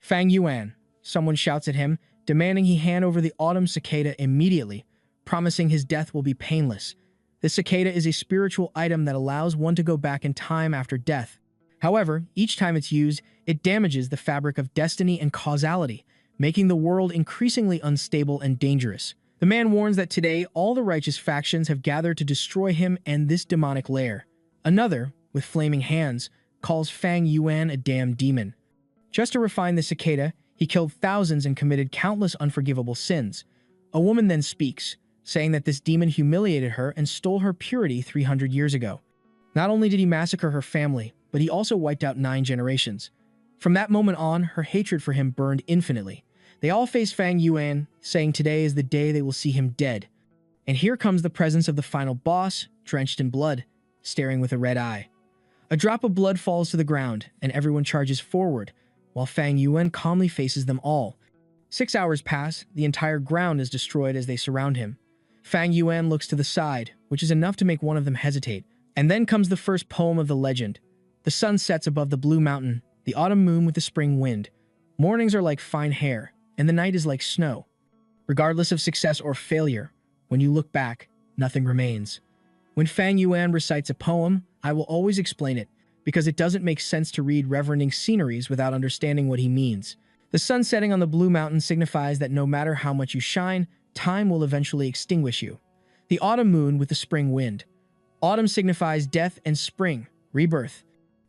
Fang Yuan, someone shouts at him, demanding he hand over the autumn cicada immediately, promising his death will be painless. The cicada is a spiritual item that allows one to go back in time after death. However, each time it's used, it damages the fabric of destiny and causality, making the world increasingly unstable and dangerous. The man warns that today all the righteous factions have gathered to destroy him and this demonic lair. Another, with flaming hands, calls Fang Yuan a damn demon. Just to refine the cicada, he killed thousands and committed countless unforgivable sins. A woman then speaks, saying that this demon humiliated her and stole her purity 300 years ago. Not only did he massacre her family, but he also wiped out 9 generations. From that moment on, her hatred for him burned infinitely. They all face Fang Yuan, saying today is the day they will see him dead. And here comes the presence of the final boss, drenched in blood, staring with a red eye. A drop of blood falls to the ground, and everyone charges forward, while Fang Yuan calmly faces them all. 6 hours pass, the entire ground is destroyed as they surround him. Fang Yuan looks to the side, which is enough to make one of them hesitate. And then comes the first poem of the legend. The sun sets above the blue mountain, the autumn moon with the spring wind. Mornings are like fine hair, and the night is like snow. Regardless of success or failure, when you look back, nothing remains. When Fang Yuan recites a poem, I will always explain it, because it doesn't make sense to read reverencing sceneries without understanding what he means. The sun setting on the blue mountain signifies that no matter how much you shine, time will eventually extinguish you. The autumn moon with the spring wind. Autumn signifies death and spring, rebirth.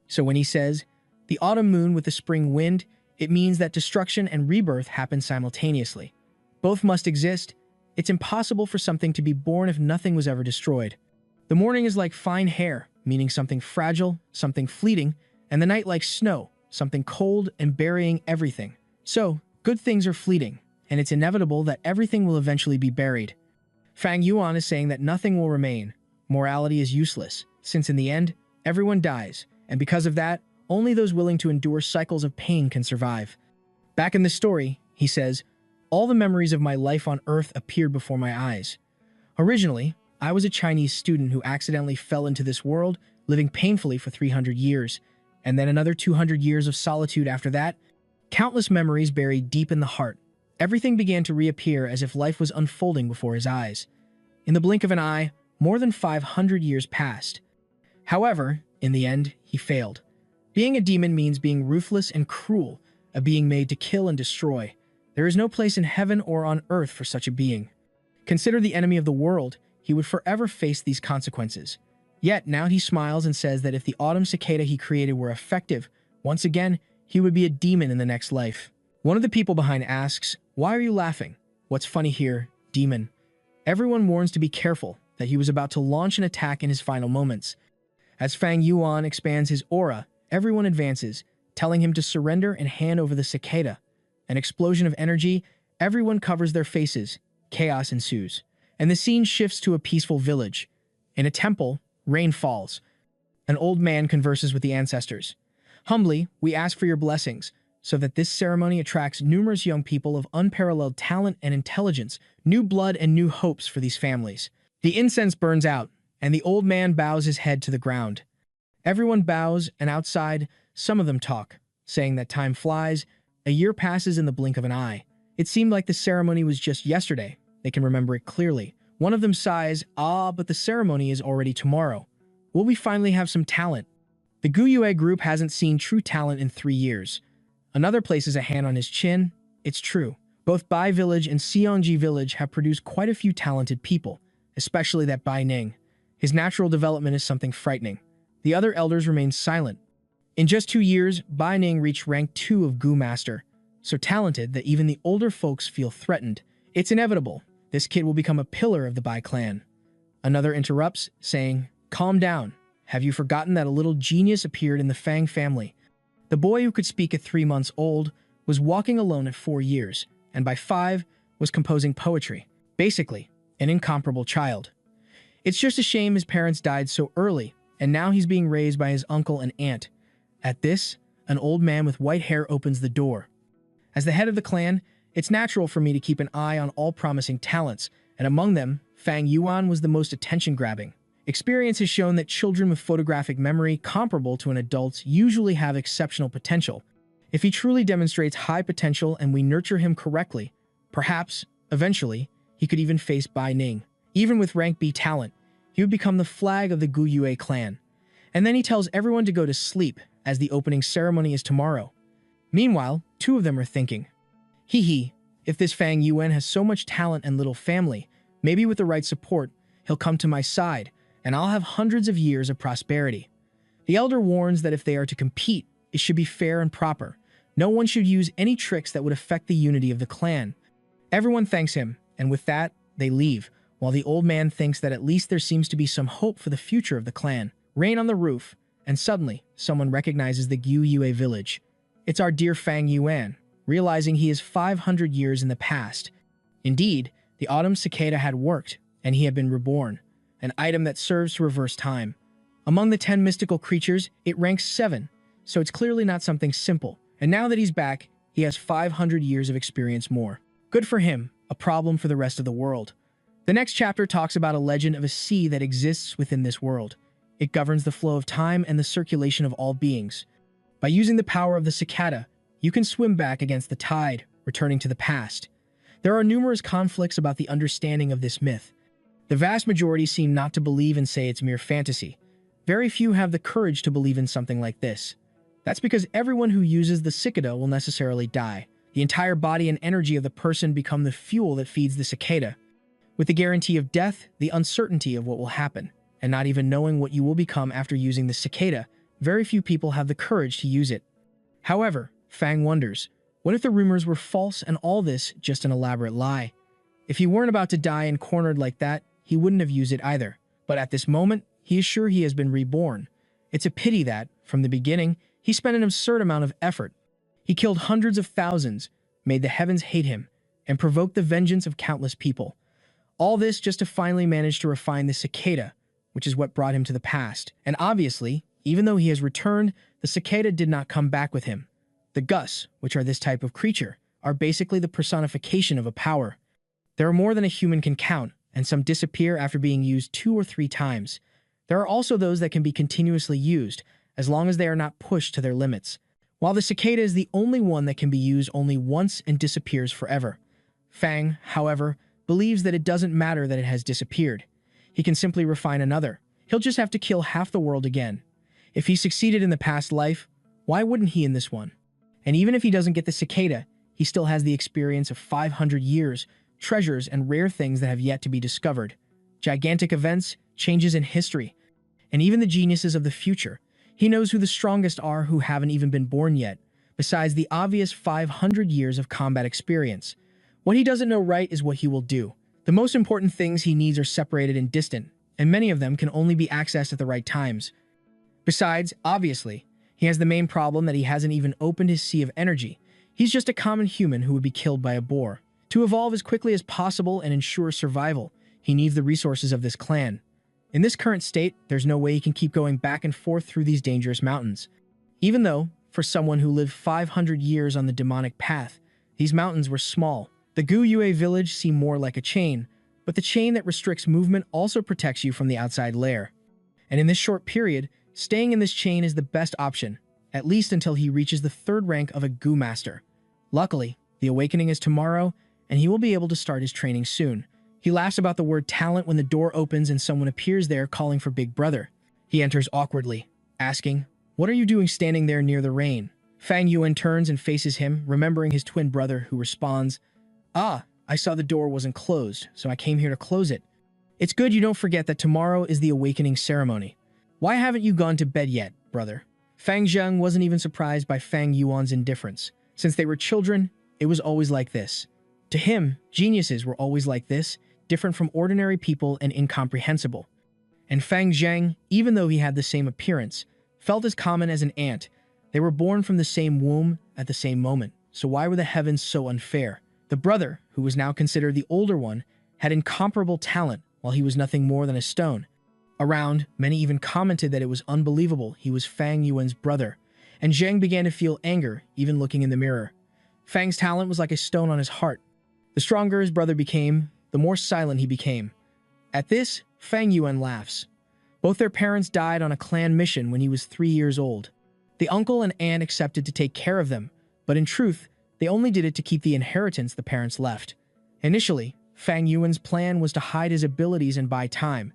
So when he says, the autumn moon with the spring wind, it means that destruction and rebirth happen simultaneously. Both must exist. It's impossible for something to be born if nothing was ever destroyed. The morning is like fine hair, meaning something fragile, something fleeting, and the night like snow, something cold and burying everything. So, good things are fleeting, and it's inevitable that everything will eventually be buried. Fang Yuan is saying that nothing will remain. Morality is useless, since in the end, everyone dies, and because of that, only those willing to endure cycles of pain can survive. Back in the story, he says, all the memories of my life on Earth appeared before my eyes. Originally, I was a Chinese student who accidentally fell into this world, living painfully for 300 years, and then another 200 years of solitude after that. Countless memories buried deep in the heart. Everything began to reappear as if life was unfolding before his eyes. In the blink of an eye, more than 500 years passed. However, in the end, he failed. Being a demon means being ruthless and cruel, a being made to kill and destroy. There is no place in heaven or on earth for such a being. Considered the enemy of the world, he would forever face these consequences. Yet now he smiles and says that if the autumn cicada he created were effective, once again, he would be a demon in the next life. One of the people behind asks, "Why are you laughing? What's funny here, demon?" Everyone warns to be careful, that he was about to launch an attack in his final moments. As Fang Yuan expands his aura, everyone advances, telling him to surrender and hand over the cicada. An explosion of energy, everyone covers their faces. Chaos ensues, and the scene shifts to a peaceful village. In a temple, rain falls. An old man converses with the ancestors. Humbly, we ask for your blessings, so that this ceremony attracts numerous young people of unparalleled talent and intelligence, new blood and new hopes for these families. The incense burns out, and the old man bows his head to the ground. Everyone bows, and outside, some of them talk, saying that time flies. A year passes in the blink of an eye. It seemed like the ceremony was just yesterday. They can remember it clearly. One of them sighs, but the ceremony is already tomorrow. Will we finally have some talent? The Guyue group hasn't seen true talent in 3 years. Another places a hand on his chin. It's true. Both Bai Village and Xiongji Village have produced quite a few talented people, especially that Bai Ning. His natural development is something frightening. The other elders remain silent. In just 2 years, Bai Ning reached rank 2 of Gu Master, so talented that even the older folks feel threatened. It's inevitable. This kid will become a pillar of the Bai clan. Another interrupts, saying, "Calm down. Have you forgotten that a little genius appeared in the Fang family? The boy who could speak at 3 months old was walking alone at 4 years, and by 5 was composing poetry. Basically, an incomparable child. It's just a shame his parents died so early, and now he's being raised by his uncle and aunt." At this, an old man with white hair opens the door. As the head of the clan, it's natural for me to keep an eye on all promising talents, and among them, Fang Yuan was the most attention-grabbing. Experience has shown that children with photographic memory comparable to an adult's usually have exceptional potential. If he truly demonstrates high potential and we nurture him correctly, perhaps, eventually, he could even face Bai Ning. Even with rank B talent, he would become the flag of the Gu Yue clan. And then he tells everyone to go to sleep, as the opening ceremony is tomorrow. Meanwhile, two of them are thinking, hee, if this Fang Yuan has so much talent and little family, maybe with the right support, he'll come to my side, and I'll have hundreds of years of prosperity. The elder warns that if they are to compete, it should be fair and proper. No one should use any tricks that would affect the unity of the clan. Everyone thanks him, and with that, they leave, while the old man thinks that at least there seems to be some hope for the future of the clan. Rain on the roof, and suddenly, someone recognizes the Gu Yue village. It's our dear Fang Yuan, realizing he is 500 years in the past. Indeed, the autumn cicada had worked, and he had been reborn, an item that serves to reverse time. Among the 10 mystical creatures, it ranks 7, so it's clearly not something simple. And now that he's back, he has 500 years of experience more. Good for him, a problem for the rest of the world. The next chapter talks about a legend of a sea that exists within this world. It governs the flow of time and the circulation of all beings. By using the power of the cicada, you can swim back against the tide, returning to the past. There are numerous conflicts about the understanding of this myth. The vast majority seem not to believe and say it's mere fantasy. Very few have the courage to believe in something like this. That's because everyone who uses the cicada will necessarily die. The entire body and energy of the person become the fuel that feeds the cicada. With the guarantee of death, the uncertainty of what will happen, and not even knowing what you will become after using the cicada, very few people have the courage to use it. However, Fang wonders, what if the rumors were false and all this just an elaborate lie? If he weren't about to die and cornered like that, he wouldn't have used it either. But at this moment, he is sure he has been reborn. It's a pity that, from the beginning, he spent an absurd amount of effort. He killed hundreds of thousands, made the heavens hate him, and provoked the vengeance of countless people. All this just to finally manage to refine the cicada, which is what brought him to the past. And obviously, even though he has returned, the cicada did not come back with him. The Gus, which are this type of creature, are basically the personification of a power. There are more than a human can count, and some disappear after being used 2 or 3 times. There are also those that can be continuously used, as long as they are not pushed to their limits. While the cicada is the only one that can be used only once and disappears forever. Fang, however, believes that it doesn't matter that it has disappeared. He can simply refine another. He'll just have to kill half the world again. If he succeeded in the past life, why wouldn't he in this one? And even if he doesn't get the cicada, he still has the experience of 500 years, treasures, and rare things that have yet to be discovered. Gigantic events, changes in history, and even the geniuses of the future. He knows who the strongest are who haven't even been born yet, besides the obvious 500 years of combat experience. What he doesn't know right is what he will do. The most important things he needs are separated and distant, and many of them can only be accessed at the right times. Besides, obviously, he has the main problem that he hasn't even opened his sea of energy. He's just a common human who would be killed by a boar. To evolve as quickly as possible and ensure survival, he needs the resources of this clan. In this current state, there's no way he can keep going back and forth through these dangerous mountains. Even though, for someone who lived 500 years on the demonic path, these mountains were small. The Gu Yue village seemed more like a chain, but the chain that restricts movement also protects you from the outside lair. And in this short period, staying in this chain is the best option, at least until he reaches the 3rd rank of a Gu Master. Luckily, the awakening is tomorrow, and he will be able to start his training soon. He laughs about the word talent when the door opens and someone appears there calling for Big Brother. He enters awkwardly, asking, "What are you doing standing there near the rain?" Fang Yuan turns and faces him, remembering his twin brother, who responds, "Ah, I saw the door wasn't closed, so I came here to close it. It's good you don't forget that tomorrow is the awakening ceremony. Why haven't you gone to bed yet, brother?" Fang Zheng wasn't even surprised by Fang Yuan's indifference. Since they were children, it was always like this. To him, geniuses were always like this, different from ordinary people and incomprehensible. And Fang Zheng, even though he had the same appearance, felt as common as an ant. They were born from the same womb at the same moment, so why were the heavens so unfair? The brother, who was now considered the older one, had incomparable talent, while he was nothing more than a stone. Around, many even commented that it was unbelievable he was Fang Yuan's brother, and Zheng began to feel anger, even looking in the mirror. Fang's talent was like a stone on his heart. The stronger his brother became, the more silent he became. At this, Fang Yuan laughs. Both their parents died on a clan mission when he was 3 years old. The uncle and aunt accepted to take care of them, but in truth, they only did it to keep the inheritance the parents left. Initially, Fang Yuan's plan was to hide his abilities and buy time.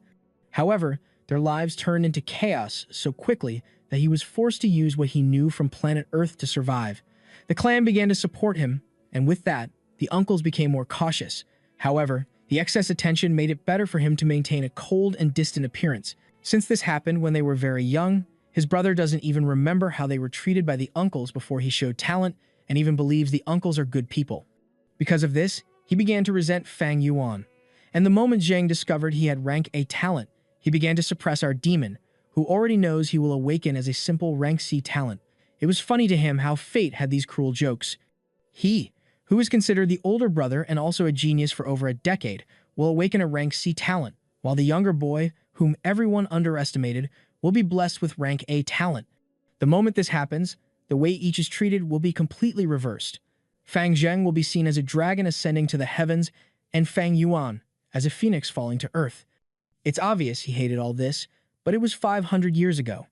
However, their lives turned into chaos so quickly that he was forced to use what he knew from planet Earth to survive. The clan began to support him, and with that, the uncles became more cautious. However, the excess attention made it better for him to maintain a cold and distant appearance. Since this happened when they were very young, his brother doesn't even remember how they were treated by the uncles before he showed talent, and even believes the uncles are good people. Because of this, he began to resent Fang Yuan. And the moment Zhang discovered he had rank A talent, he began to suppress our demon, who already knows he will awaken as a simple rank C talent. It was funny to him how fate had these cruel jokes. He, who is considered the older brother and also a genius for over a decade, will awaken a rank C talent, while the younger boy, whom everyone underestimated, will be blessed with rank A talent. The moment this happens, the way each is treated will be completely reversed. Fang Zheng will be seen as a dragon ascending to the heavens, and Fang Yuan as a phoenix falling to earth. It's obvious he hated all this, but it was 500 years ago.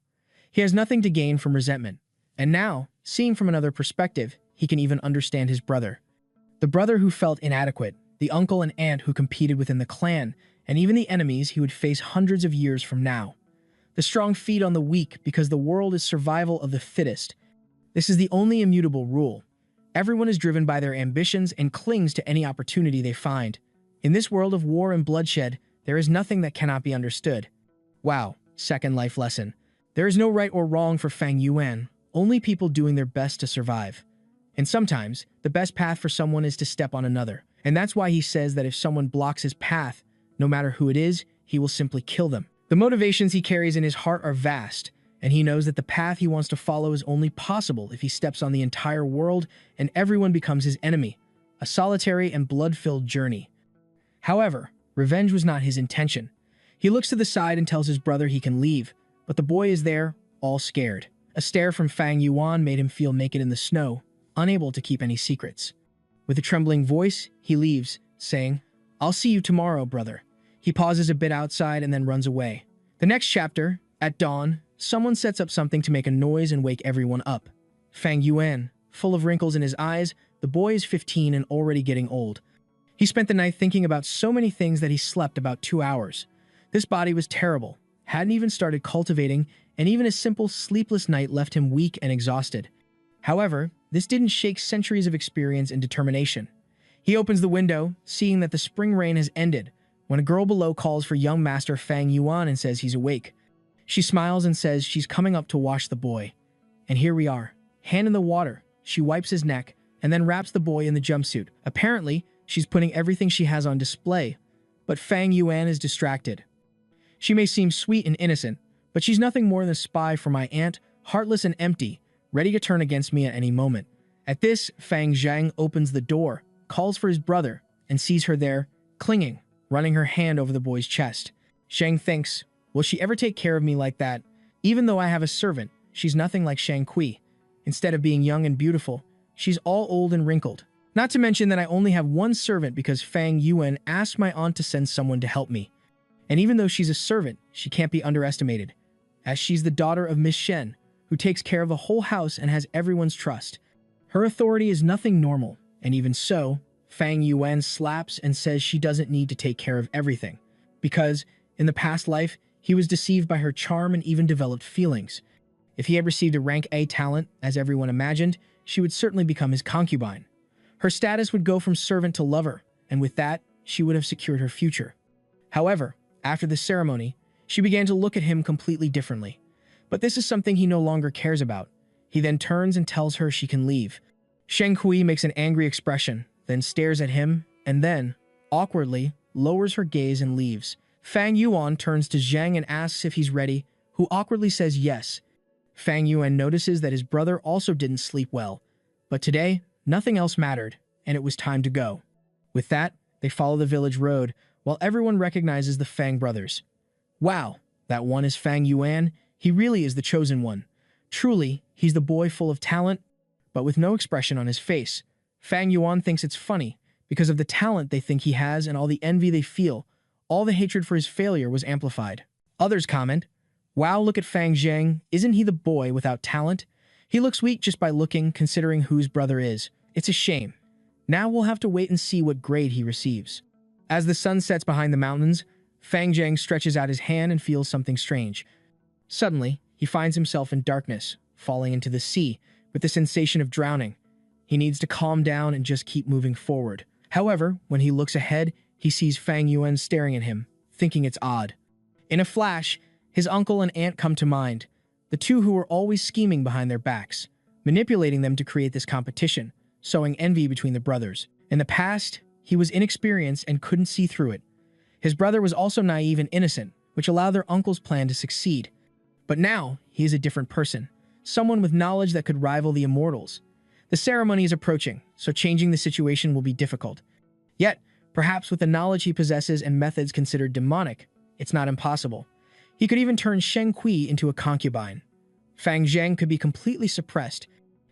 He has nothing to gain from resentment, and now, seeing from another perspective, he can even understand his brother. The brother who felt inadequate, the uncle and aunt who competed within the clan, and even the enemies he would face hundreds of years from now. The strong feed on the weak because the world is survival of the fittest. This is the only immutable rule. Everyone is driven by their ambitions and clings to any opportunity they find. In this world of war and bloodshed, there is nothing that cannot be understood. Wow, second life lesson. There is no right or wrong for Fang Yuan, only people doing their best to survive. And sometimes, the best path for someone is to step on another. And that's why he says that if someone blocks his path, no matter who it is, he will simply kill them. The motivations he carries in his heart are vast, and he knows that the path he wants to follow is only possible if he steps on the entire world and everyone becomes his enemy. A solitary and blood-filled journey. However, revenge was not his intention. He looks to the side and tells his brother he can leave, but the boy is there, all scared. A stare from Fang Yuan made him feel naked in the snow, unable to keep any secrets. With a trembling voice, he leaves, saying, "I'll see you tomorrow, brother." He pauses a bit outside and then runs away. The next chapter, at dawn, someone sets up something to make a noise and wake everyone up. Fang Yuan, full of wrinkles in his eyes, the boy is 15 and already getting old. He spent the night thinking about so many things that he slept about 2 hours. This body was terrible, hadn't even started cultivating, and even a simple sleepless night left him weak and exhausted. However, this didn't shake centuries of experience and determination. He opens the window, seeing that the spring rain has ended, when a girl below calls for young master Fang Yuan and says he's awake. She smiles and says she's coming up to wash the boy. And here we are, hand in the water. She wipes his neck, and then wraps the boy in the jumpsuit. Apparently, she's putting everything she has on display, but Fang Yuan is distracted. She may seem sweet and innocent, but she's nothing more than a spy for my aunt, heartless and empty, ready to turn against me at any moment. At this, Fang Zhang opens the door, calls for his brother, and sees her there, clinging, running her hand over the boy's chest. Zhang thinks, will she ever take care of me like that? Even though I have a servant, she's nothing like Shang Kui. Instead of being young and beautiful, she's all old and wrinkled. Not to mention that I only have one servant because Fang Yuan asked my aunt to send someone to help me. And even though she's a servant, she can't be underestimated, as she's the daughter of Miss Shen, who takes care of the whole house and has everyone's trust. Her authority is nothing normal, and even so, Fang Yuan slaps and says she doesn't need to take care of everything, because, in the past life, he was deceived by her charm and even developed feelings. If he had received a rank A talent, as everyone imagined, she would certainly become his concubine. Her status would go from servant to lover, and with that, she would have secured her future. However, after the ceremony, she began to look at him completely differently. But this is something he no longer cares about. He then turns and tells her she can leave. Shang Kui makes an angry expression, then stares at him, and then, awkwardly, lowers her gaze and leaves. Fang Yuan turns to Zhang and asks if he's ready, who awkwardly says yes. Fang Yuan notices that his brother also didn't sleep well, but today, nothing else mattered, and it was time to go. With that, they follow the village road, while everyone recognizes the Fang brothers. Wow, that one is Fang Yuan. He really is the chosen one. Truly, he's the boy full of talent, but with no expression on his face. Fang Yuan thinks it's funny, because of the talent they think he has and all the envy they feel. All the hatred for his failure was amplified. Others comment, wow, look at Fang Zheng, isn't he the boy without talent? He looks weak just by looking, considering whose brother is. It's a shame. Now we'll have to wait and see what grade he receives. As the sun sets behind the mountains, Fang Zhang stretches out his hand and feels something strange. Suddenly, he finds himself in darkness, falling into the sea, with the sensation of drowning. He needs to calm down and just keep moving forward. However, when he looks ahead, he sees Fang Yuan staring at him, thinking it's odd. In a flash, his uncle and aunt come to mind, the two who were always scheming behind their backs, manipulating them to create this competition, sowing envy between the brothers. In the past, he was inexperienced and couldn't see through it. His brother was also naive and innocent, which allowed their uncle's plan to succeed. But now, he is a different person, someone with knowledge that could rival the immortals. The ceremony is approaching, so changing the situation will be difficult. Yet, perhaps with the knowledge he possesses and methods considered demonic, it's not impossible. He could even turn Shen Kui into a concubine. Fang Zhang could be completely suppressed.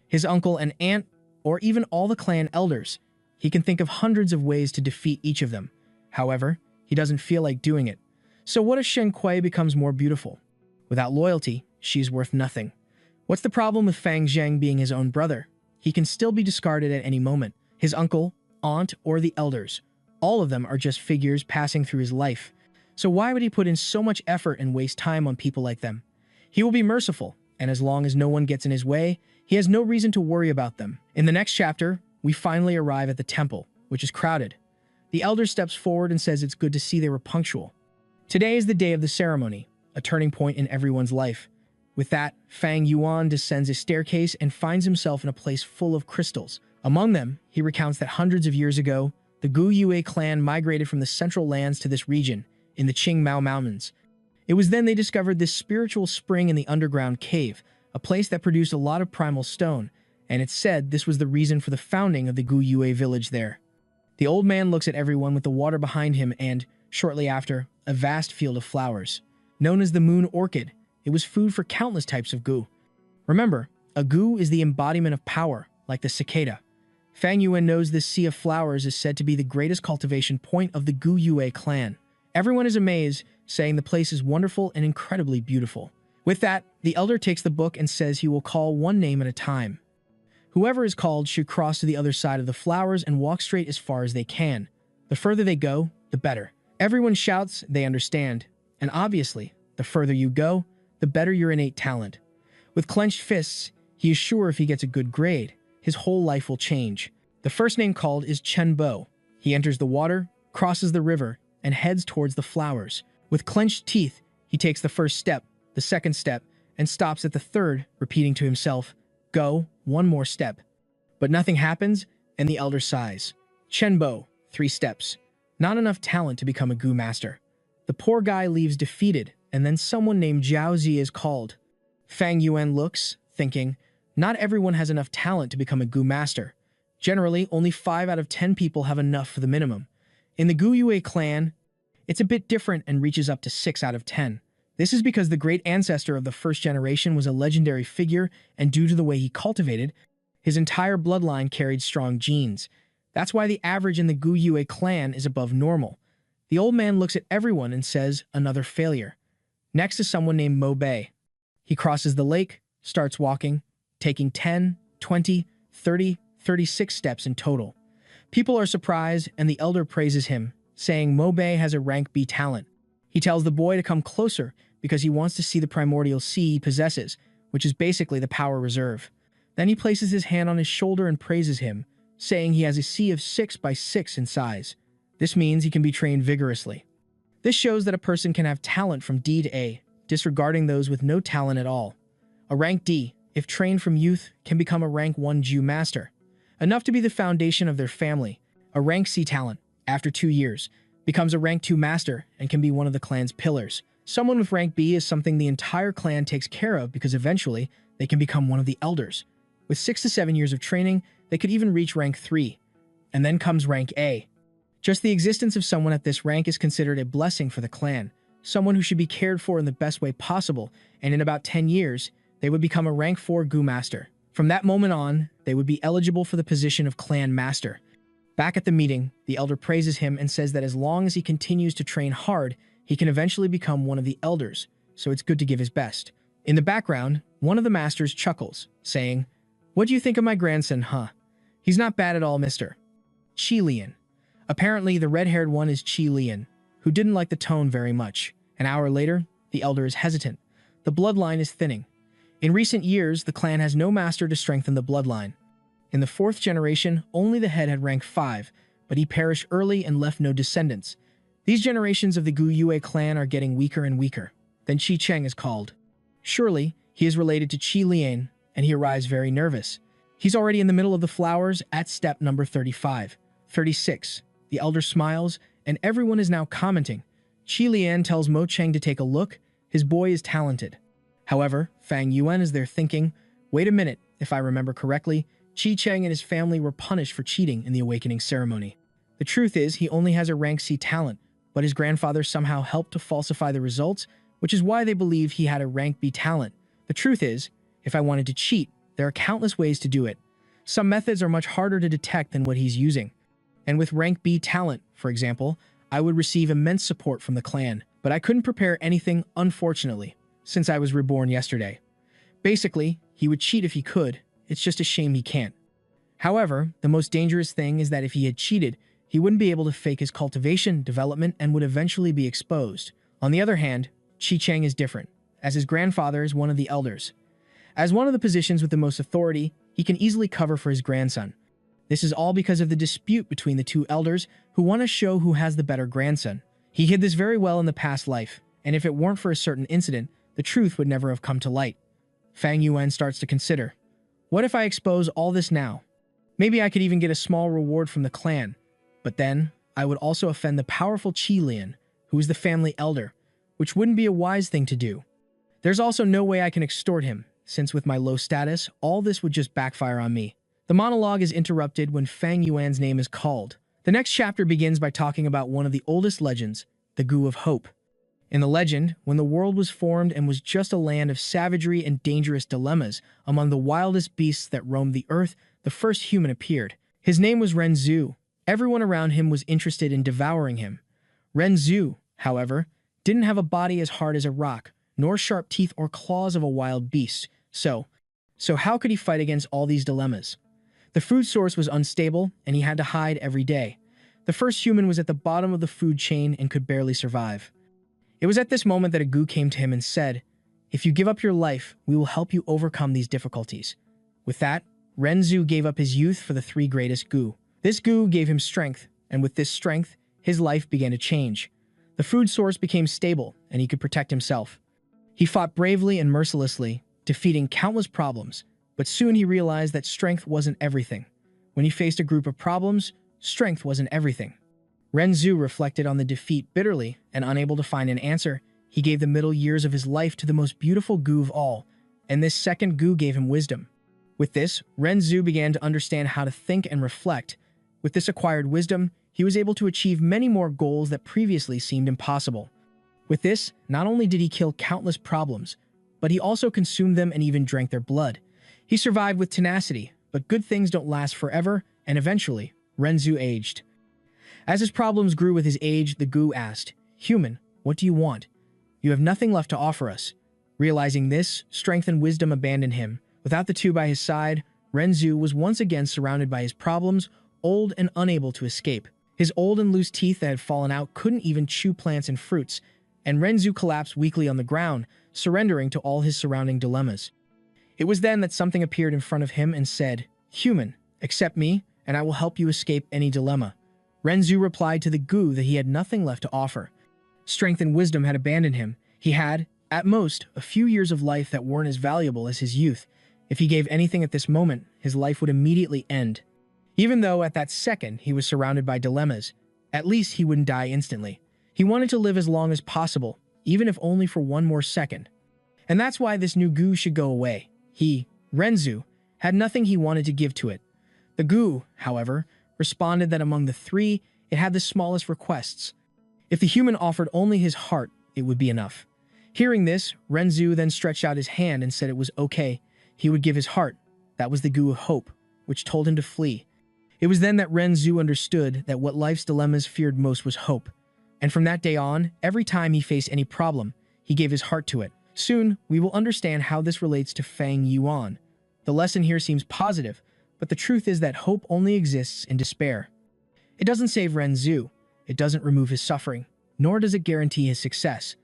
His uncle and aunt, or even all the clan elders, he can think of hundreds of ways to defeat each of them. However, he doesn't feel like doing it. So what if Shen Kui becomes more beautiful? Without loyalty, she's worth nothing. What's the problem with Fang Zhang being his own brother? He can still be discarded at any moment. His uncle, aunt, or the elders, all of them are just figures passing through his life. So why would he put in so much effort and waste time on people like them? He will be merciful, and as long as no one gets in his way, he has no reason to worry about them. In the next chapter, we finally arrive at the temple, which is crowded. The elder steps forward and says it's good to see they were punctual. Today is the day of the ceremony, a turning point in everyone's life. With that, Fang Yuan descends a staircase and finds himself in a place full of crystals. Among them, he recounts that hundreds of years ago, the Gu Yue clan migrated from the central lands to this region, in the Qingmao Mountains. It was then they discovered this spiritual spring in the underground cave, a place that produced a lot of primal stone, and it's said this was the reason for the founding of the Gu Yue village there. The old man looks at everyone with the water behind him and, shortly after, a vast field of flowers. Known as the moon orchid, it was food for countless types of gu. Remember, a gu is the embodiment of power, like the cicada. Fang Yuan knows this sea of flowers is said to be the greatest cultivation point of the Gu Yue clan. Everyone is amazed, saying the place is wonderful and incredibly beautiful. With that, the elder takes the book and says he will call one name at a time. Whoever is called should cross to the other side of the flowers and walk straight as far as they can. The further they go, the better. Everyone shouts, they understand. And obviously, the further you go, the better your innate talent. With clenched fists, he is sure if he gets a good grade, his whole life will change. The first name called is Chen Bo. He enters the water, crosses the river, and heads towards the flowers. With clenched teeth, he takes the first step, the second step, and stops at the third, repeating to himself, "Go, one more step." But nothing happens, and the elder sighs. Chen Bo, 3 steps. Not enough talent to become a Gu master. The poor guy leaves defeated, and then someone named Zhao Zi is called. Fang Yuan looks, thinking, not everyone has enough talent to become a Gu master. Generally, only 5 out of 10 people have enough for the minimum. In the Gu Yue clan, it's a bit different and reaches up to 6 out of 10. This is because the great ancestor of the first generation was a legendary figure, and due to the way he cultivated, his entire bloodline carried strong genes. That's why the average in the Gu Yue clan is above normal. The old man looks at everyone and says, another failure. Next is someone named Mo Bei. He crosses the lake, starts walking, taking 10, 20, 30, 36 steps in total. People are surprised, and the elder praises him, saying Mo Bei has a rank B talent. He tells the boy to come closer because he wants to see the primordial sea he possesses, which is basically the power reserve. Then he places his hand on his shoulder and praises him, saying he has a sea of 6 by 6 in size. This means he can be trained vigorously. This shows that a person can have talent from D to A, disregarding those with no talent at all. A rank D, if trained from youth, can become a rank 1 Ju master, enough to be the foundation of their family. A rank C talent, after 2 years, becomes a rank 2 master and can be one of the clan's pillars. Someone with rank B is something the entire clan takes care of because eventually they can become one of the elders. With 6 to 7 years of training, they could even reach rank 3. And then comes rank A. Just the existence of someone at this rank is considered a blessing for the clan, someone who should be cared for in the best way possible, and in about 10 years, they would become a rank 4 Gu master. From that moment on, they would be eligible for the position of clan master. Back at the meeting, the elder praises him and says that as long as he continues to train hard, he can eventually become one of the elders, so it's good to give his best. In the background, One of the masters chuckles, saying, "What do you think of my grandson, huh? He's not bad at all, mister." Qi Lian. Apparently, the red-haired one is Qi Lian, who didn't like the tone very much. An hour later, the elder is hesitant. The bloodline is thinning. In recent years, the clan has no master to strengthen the bloodline. In the 4th generation, only the head had rank 5, but he perished early and left no descendants. These generations of the Gu Yue clan are getting weaker and weaker. Then Qi Cheng is called. Surely, he is related to Qi Lian, and he arrives very nervous. He's already in the middle of the flowers at step number 35. 36. The elder smiles, and everyone is now commenting. Qi Lian tells Mo Cheng to take a look. His boy is talented. However, Fang Yuan is there thinking, wait a minute, if I remember correctly, Qi Cheng and his family were punished for cheating in the awakening ceremony. The truth is, he only has a rank C talent, but his grandfather somehow helped to falsify the results, which is why they believe he had a rank B talent. The truth is, if I wanted to cheat, there are countless ways to do it. Some methods are much harder to detect than what he's using. And with rank B talent, for example, I would receive immense support from the clan, but I couldn't prepare anything, unfortunately, since I was reborn yesterday. Basically, he would cheat if he could, it's just a shame he can't. However, the most dangerous thing is that if he had cheated, he wouldn't be able to fake his cultivation, development, and would eventually be exposed. On the other hand, Qi Cheng is different, as his grandfather is one of the elders. As one of the positions with the most authority, he can easily cover for his grandson. This is all because of the dispute between the two elders who want to show who has the better grandson. He hid this very well in the past life, and if it weren't for a certain incident, the truth would never have come to light. Fang Yuan starts to consider, what if I expose all this now? Maybe I could even get a small reward from the clan, but then I would also offend the powerful Qi Lian, who is the family elder, which wouldn't be a wise thing to do. There's also no way I can extort him, since with my low status, all this would just backfire on me. The monologue is interrupted when Fang Yuan's name is called. The next chapter begins by talking about one of the oldest legends, the Gu of Hope. In the legend, when the world was formed and was just a land of savagery and dangerous dilemmas among the wildest beasts that roamed the earth, the first human appeared. His name was Ren Zhu. Everyone around him was interested in devouring him. Ren Zhu, however, didn't have a body as hard as a rock, nor sharp teeth or claws of a wild beast. So how could he fight against all these dilemmas? The food source was unstable, and he had to hide every day. The first human was at the bottom of the food chain and could barely survive. It was at this moment that a Gu came to him and said, "If you give up your life, we will help you overcome these difficulties." With that, Ren Zhu gave up his youth for the 3 greatest Gu. This Gu gave him strength, and with this strength, his life began to change. The food source became stable, and he could protect himself. He fought bravely and mercilessly, defeating countless problems, but soon he realized that strength wasn't everything. When he faced a group of problems, strength wasn't everything. Ren Zhu reflected on the defeat bitterly, and unable to find an answer, he gave the middle years of his life to the most beautiful Gu of all, and this second Gu gave him wisdom. With this, Ren Zhu began to understand how to think and reflect. With this acquired wisdom, he was able to achieve many more goals that previously seemed impossible. With this, not only did he kill countless problems, but he also consumed them and even drank their blood. He survived with tenacity, but good things don't last forever, and eventually, Ren Zhu aged. As his problems grew with his age, the Gu asked, "Human, what do you want? You have nothing left to offer us." Realizing this, strength and wisdom abandoned him. Without the two by his side, Ren Zhu was once again surrounded by his problems, old and unable to escape. His old and loose teeth that had fallen out couldn't even chew plants and fruits, and Ren Zhu collapsed weakly on the ground, surrendering to all his surrounding dilemmas. It was then that something appeared in front of him and said, "Human, accept me, and I will help you escape any dilemma." Ren Zhu replied to the Gu that he had nothing left to offer. Strength and wisdom had abandoned him. He had, at most, a few years of life that weren't as valuable as his youth. If he gave anything at this moment, his life would immediately end. Even though at that second he was surrounded by dilemmas, at least he wouldn't die instantly. He wanted to live as long as possible, even if only for one more second. And that's why this new Gu should go away. He, Ren Zhu, had nothing he wanted to give to it. The Gu, however, responded that among the 3, it had the smallest requests. If the human offered only his heart, it would be enough. Hearing this, Ren Zhu then stretched out his hand and said it was okay. He would give his heart. That was the Gu of Hope, which told him to flee. It was then that Ren Zhu understood that what life's dilemmas feared most was hope. And from that day on, every time he faced any problem, he gave his heart to it. Soon, we will understand how this relates to Fang Yuan. The lesson here seems positive, but the truth is that hope only exists in despair. It doesn't save Renzu, it doesn't remove his suffering, nor does it guarantee his success.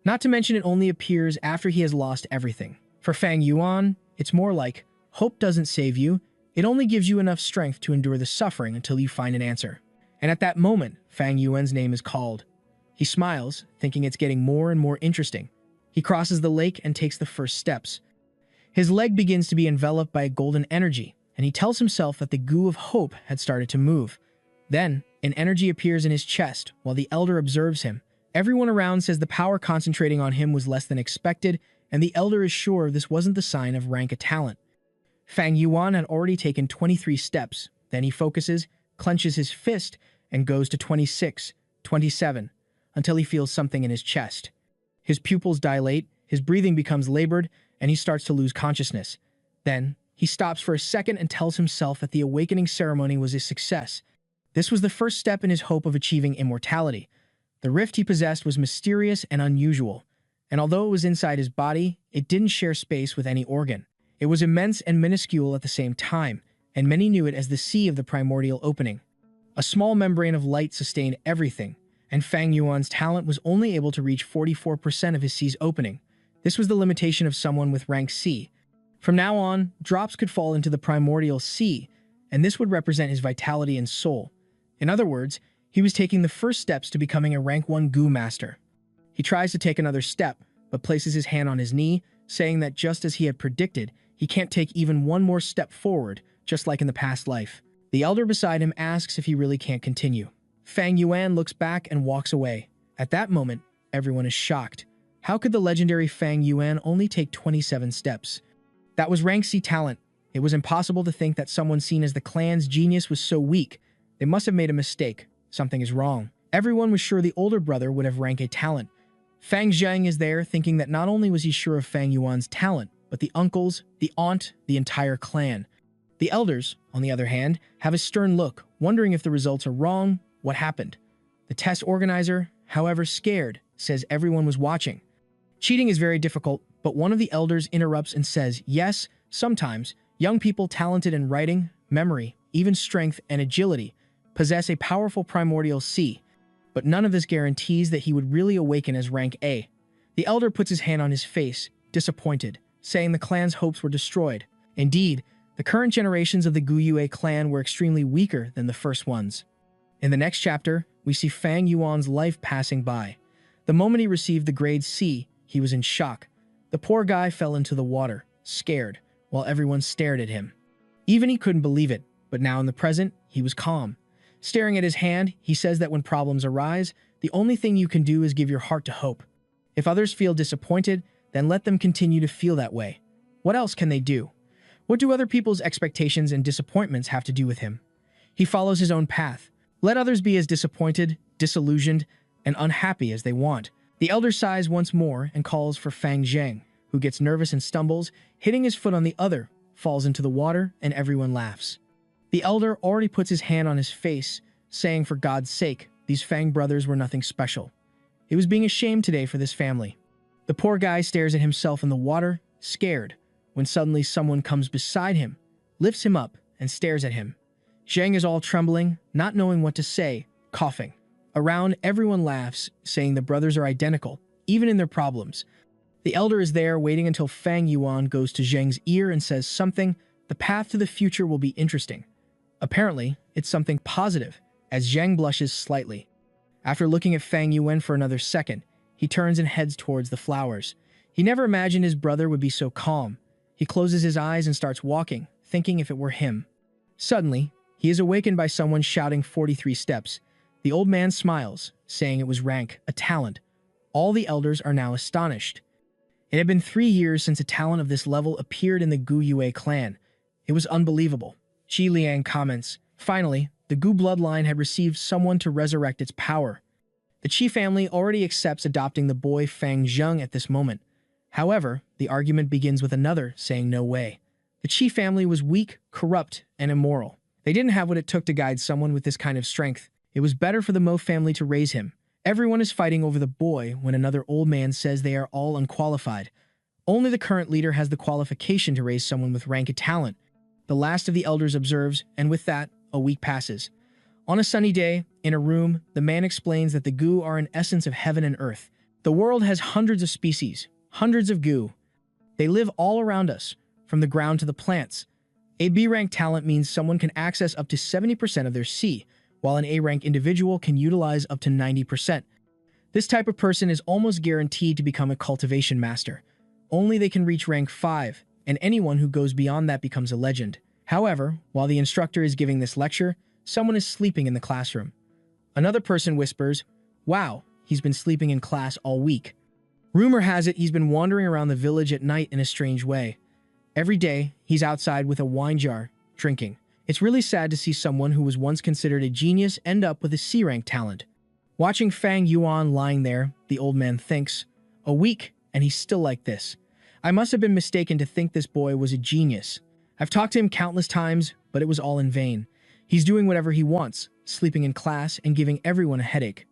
Not to mention it only appears after he has lost everything. For Fang Yuan, it's more like, hope doesn't save you, it only gives you enough strength to endure the suffering until you find an answer. And at that moment, Fang Yuan's name is called. He smiles, thinking it's getting more and more interesting. He crosses the lake and takes the first steps. His leg begins to be enveloped by a golden energy, and he tells himself that the goo of hope had started to move. Then, an energy appears in his chest while the elder observes him. Everyone around says the power concentrating on him was less than expected, and the elder is sure this wasn't the sign of rank a talent. Fang Yuan had already taken 23 steps. Then he focuses, clenches his fist, and goes to 26, 27, until he feels something in his chest. His pupils dilate, his breathing becomes labored, and he starts to lose consciousness. Then, he stops for a second and tells himself that the awakening ceremony was a success. This was the first step in his hope of achieving immortality. The rift he possessed was mysterious and unusual, and although it was inside his body, it didn't share space with any organ. It was immense and minuscule at the same time, and many knew it as the sea of the primordial opening. A small membrane of light sustained everything, and Fang Yuan's talent was only able to reach 44% of his sea's opening. This was the limitation of someone with rank C. From now on, drops could fall into the primordial sea, and this would represent his vitality and soul. In other words, he was taking the first steps to becoming a rank 1 goo master. He tries to take another step, but places his hand on his knee, saying that just as he had predicted, he can't take even one more step forward, just like in the past life. The elder beside him asks if he really can't continue. Fang Yuan looks back and walks away. At that moment, everyone is shocked. How could the legendary Fang Yuan only take 27 steps? That was rank C talent. It was impossible to think that someone seen as the clan's genius was so weak. They must have made a mistake. Something is wrong. Everyone was sure the older brother would have rank A talent. Fang Zheng is there, thinking that not only was he sure of Fang Yuan's talent, but the uncles, the aunt, the entire clan. The elders, on the other hand, have a stern look, wondering if the results are wrong. What happened? The test organizer, however scared, says everyone was watching. Cheating is very difficult, but one of the elders interrupts and says, yes, sometimes, young people talented in writing, memory, even strength and agility, possess a powerful primordial C, but none of this guarantees that he would really awaken as rank A. The elder puts his hand on his face, disappointed, saying the clan's hopes were destroyed. Indeed, the current generations of the Guyue clan were extremely weaker than the first ones. In the next chapter, we see Fang Yuan's life passing by. The moment he received the grade C, he was in shock. The poor guy fell into the water, scared, while everyone stared at him. Even he couldn't believe it, but now in the present, he was calm. Staring at his hand, he says that when problems arise, the only thing you can do is give your heart to hope. If others feel disappointed, then let them continue to feel that way. What else can they do? What do other people's expectations and disappointments have to do with him? He follows his own path. Let others be as disappointed, disillusioned, and unhappy as they want. The elder sighs once more and calls for Fang Zheng, who gets nervous and stumbles, hitting his foot on the other, falls into the water, and everyone laughs. The elder already puts his hand on his face, saying for God's sake, these Fang brothers were nothing special. It was being a shame today for this family. The poor guy stares at himself in the water, scared, when suddenly someone comes beside him, lifts him up, and stares at him. Zheng is all trembling, not knowing what to say, coughing. Around, everyone laughs, saying the brothers are identical, even in their problems. The elder is there, waiting until Fang Yuan goes to Zheng's ear and says something. The path to the future will be interesting. Apparently, it's something positive, as Zheng blushes slightly. After looking at Fang Yuan for another second, he turns and heads towards the flowers. He never imagined his brother would be so calm. He closes his eyes and starts walking, thinking if it were him. Suddenly, he is awakened by someone shouting 43 steps. The old man smiles, saying it was rank, a talent. All the elders are now astonished. It had been 3 years since a talent of this level appeared in the Guyue clan. It was unbelievable. Qi Liang comments, finally, the Gu bloodline had received someone to resurrect its power. The Qi family already accepts adopting the boy Fang Zheng at this moment. However, the argument begins with another saying no way. The Qi family was weak, corrupt, and immoral. They didn't have what it took to guide someone with this kind of strength. It was better for the Mo family to raise him. Everyone is fighting over the boy when another old man says they are all unqualified. Only the current leader has the qualification to raise someone with rank and talent. The last of the elders observes, and with that, a week passes. On a sunny day, in a room, the man explains that the gu are an essence of heaven and earth. The world has hundreds of species, hundreds of gu. They live all around us, from the ground to the plants. A B-rank talent means someone can access up to 70% of their C, while an A-rank individual can utilize up to 90%. This type of person is almost guaranteed to become a cultivation master. Only they can reach rank 5, and anyone who goes beyond that becomes a legend. However, while the instructor is giving this lecture, someone is sleeping in the classroom. Another person whispers, "Wow, he's been sleeping in class all week." Rumor has it he's been wandering around the village at night in a strange way. Every day, he's outside with a wine jar, drinking. It's really sad to see someone who was once considered a genius end up with a C-rank talent. Watching Fang Yuan lying there, the old man thinks, "A week, and he's still like this. I must have been mistaken to think this boy was a genius. I've talked to him countless times, but it was all in vain. He's doing whatever he wants, sleeping in class and giving everyone a headache.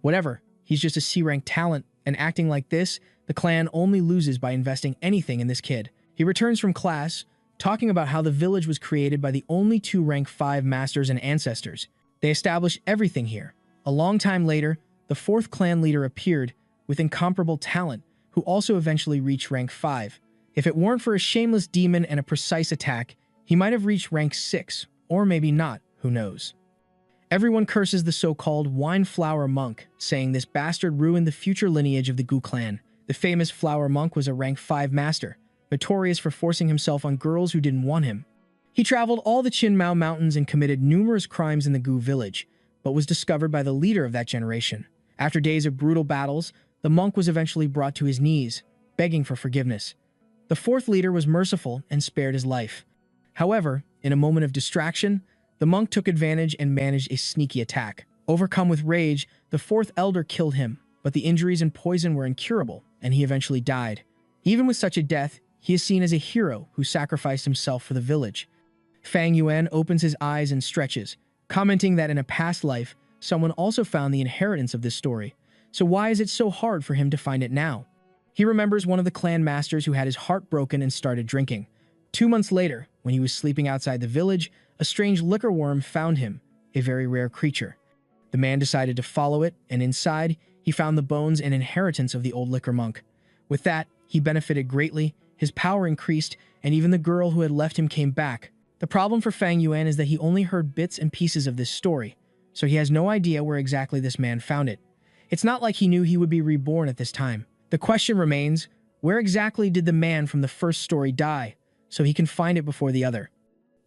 Whatever, he's just a C-rank talent, and acting like this, the clan only loses by investing anything in this kid." He returns from class, talking about how the village was created by the only 2 rank 5 masters and ancestors. They established everything here. A long time later, the 4th clan leader appeared with incomparable talent, who also eventually reached rank 5. If it weren't for a shameless demon and a precise attack, he might have reached rank 6, or maybe not, who knows. Everyone curses the so-called wine flower monk, saying this bastard ruined the future lineage of the Gu clan. The famous flower monk was a rank 5 master, notorious for forcing himself on girls who didn't want him. He traveled all the Qinmao Mountains and committed numerous crimes in the Gu village, but was discovered by the leader of that generation. After days of brutal battles, the monk was eventually brought to his knees, begging for forgiveness. The 4th leader was merciful and spared his life. However, in a moment of distraction, the monk took advantage and managed a sneaky attack. Overcome with rage, the 4th elder killed him, but the injuries and poison were incurable, and he eventually died. Even with such a death, he is seen as a hero who sacrificed himself for the village. Fang Yuan opens his eyes and stretches, commenting that in a past life, someone also found the inheritance of this story. So why is it so hard for him to find it now? He remembers one of the clan masters who had his heart broken and started drinking. 2 months later, when he was sleeping outside the village, a strange liquor worm found him, a very rare creature. The man decided to follow it, and inside, he found the bones and inheritance of the old liquor monk. With that, he benefited greatly, his power increased, and even the girl who had left him came back. The problem for Fang Yuan is that he only heard bits and pieces of this story, so he has no idea where exactly this man found it. It's not like he knew he would be reborn at this time. The question remains, where exactly did the man from the first story die, so he can find it before the other?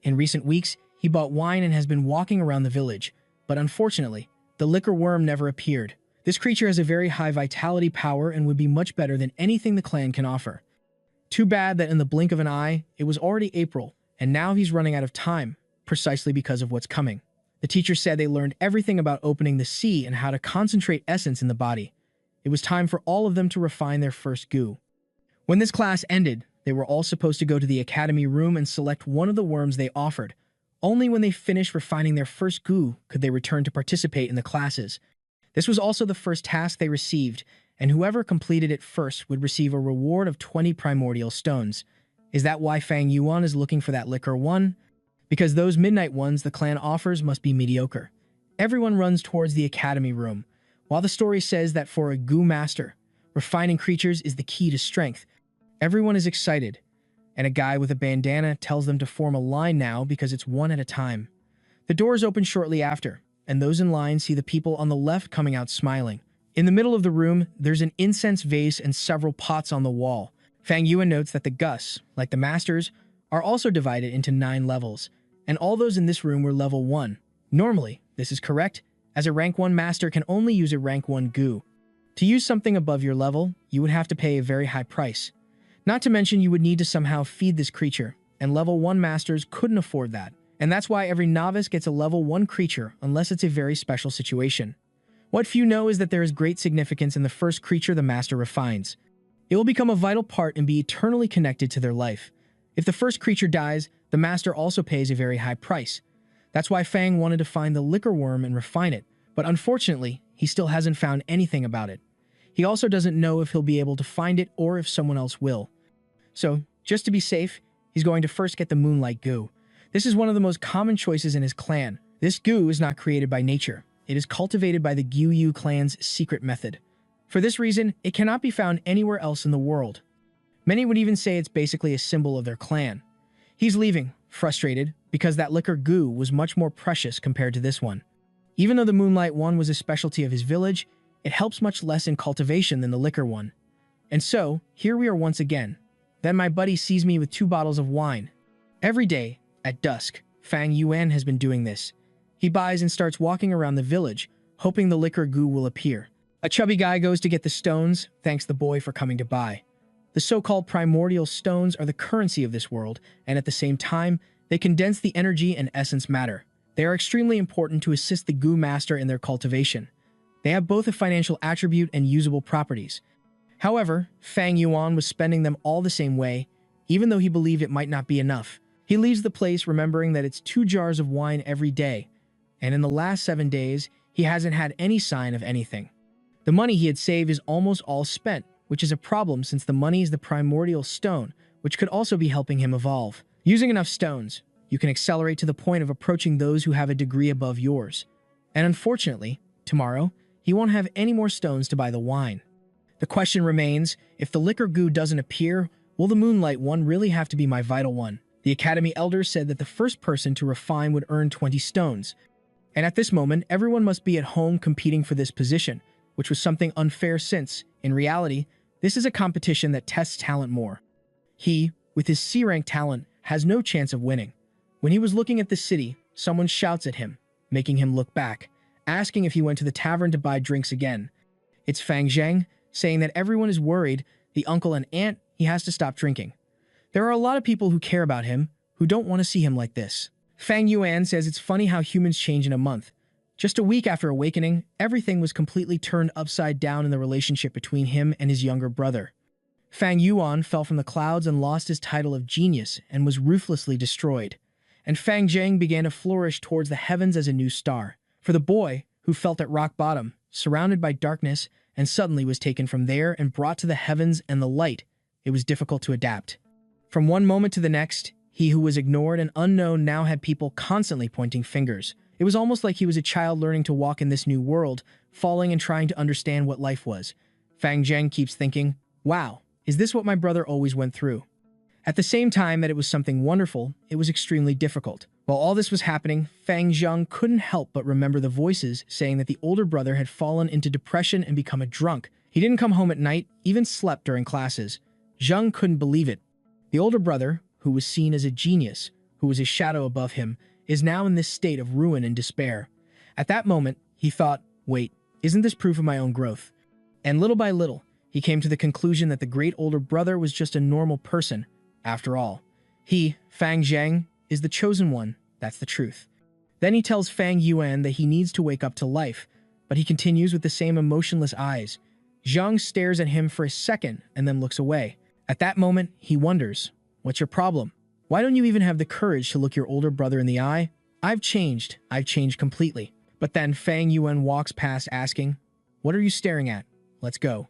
In recent weeks, he bought wine and has been walking around the village, but unfortunately, the liquor worm never appeared. This creature has a very high vitality power and would be much better than anything the clan can offer. Too bad that in the blink of an eye, it was already April, and now he's running out of time, precisely because of what's coming. The teacher said they learned everything about opening the sea and how to concentrate essence in the body. It was time for all of them to refine their first gu. When this class ended, they were all supposed to go to the academy room and select one of the worms they offered. Only when they finished refining their first gu could they return to participate in the classes. This was also the first task they received, and whoever completed it first would receive a reward of 20 primordial stones. Is that why Fang Yuan is looking for that liquor one? Because those midnight ones the clan offers must be mediocre. Everyone runs towards the academy room. While the story says that for a gu master, refining creatures is the key to strength, everyone is excited, and a guy with a bandana tells them to form a line now because it's one at a time. The doors open shortly after, and those in line see the people on the left coming out smiling. In the middle of the room, there's an incense vase and several pots on the wall. Fang Yuan notes that the Gus, like the Masters, are also divided into 9 levels, and all those in this room were level 1. Normally, this is correct, as a rank 1 Master can only use a rank 1 gu. To use something above your level, you would have to pay a very high price. Not to mention you would need to somehow feed this creature, and level 1 Masters couldn't afford that. And that's why every novice gets a level 1 creature unless it's a very special situation. What few know is that there is great significance in the first creature the Master refines. It will become a vital part and be eternally connected to their life. If the first creature dies, the Master also pays a very high price. That's why Fang wanted to find the liquor worm and refine it, but unfortunately, he still hasn't found anything about it. He also doesn't know if he'll be able to find it or if someone else will. So, just to be safe, he's going to first get the moonlight goo. This is one of the most common choices in his clan. This goo is not created by nature. It is cultivated by the Gyu clan's secret method. For this reason, it cannot be found anywhere else in the world. Many would even say it's basically a symbol of their clan. He's leaving, frustrated, because that liquor goo was much more precious compared to this one. Even though the moonlight one was a specialty of his village, it helps much less in cultivation than the liquor one. And so, here we are once again. Then my buddy sees me with 2 bottles of wine. Every day, at dusk, Fang Yuan has been doing this. He buys and starts walking around the village, hoping the liquor goo will appear. A chubby guy goes to get the stones, thanks the boy for coming to buy. The so-called primordial stones are the currency of this world, and at the same time, they condense the energy and essence matter. They are extremely important to assist the goo master in their cultivation. They have both a financial attribute and usable properties. However, Fang Yuan was spending them all the same way, even though he believed it might not be enough. He leaves the place remembering that it's 2 jars of wine every day, and in the last 7 days, he hasn't had any sign of anything. The money he had saved is almost all spent, which is a problem since the money is the primordial stone, which could also be helping him evolve. Using enough stones, you can accelerate to the point of approaching those who have a degree above yours. And unfortunately, tomorrow, he won't have any more stones to buy the wine. The question remains, if the liquor goo doesn't appear, will the moonlight one really have to be my vital one? The academy elders said that the first person to refine would earn 20 stones. And at this moment, everyone must be at home competing for this position, which was something unfair since, in reality, this is a competition that tests talent more. He, with his C-rank talent, has no chance of winning. When he was looking at the city, someone shouts at him, making him look back, asking if he went to the tavern to buy drinks again. It's Fang Zheng, saying that everyone is worried, the uncle and aunt, he has to stop drinking. There are a lot of people who care about him, who don't want to see him like this. Fang Yuan says it's funny how humans change in a month. Just a week after awakening, everything was completely turned upside down in the relationship between him and his younger brother. Fang Yuan fell from the clouds and lost his title of genius and was ruthlessly destroyed. And Fang Zheng began to flourish towards the heavens as a new star. For the boy, who felt at rock bottom, surrounded by darkness, and suddenly was taken from there and brought to the heavens and the light, it was difficult to adapt. From one moment to the next, he who was ignored and unknown now had people constantly pointing fingers. It was almost like he was a child learning to walk in this new world, falling and trying to understand what life was. Fang Zheng keeps thinking, wow, is this what my brother always went through? At the same time that it was something wonderful, it was extremely difficult. While all this was happening, Fang Zheng couldn't help but remember the voices saying that the older brother had fallen into depression and become a drunk. He didn't come home at night, even slept during classes. Zheng couldn't believe it. The older brother, who was seen as a genius, who was a shadow above him, is now in this state of ruin and despair. At that moment, he thought, wait, isn't this proof of my own growth? And little by little, he came to the conclusion that the great older brother was just a normal person. After all, he, Fang Zheng, is the chosen one, that's the truth. Then he tells Fang Yuan that he needs to wake up to life, but he continues with the same emotionless eyes. Zheng stares at him for a second and then looks away. At that moment, he wonders, what's your problem? Why don't you even have the courage to look your older brother in the eye? I've changed completely. But then Fang Yuan walks past asking, what are you staring at? Let's go.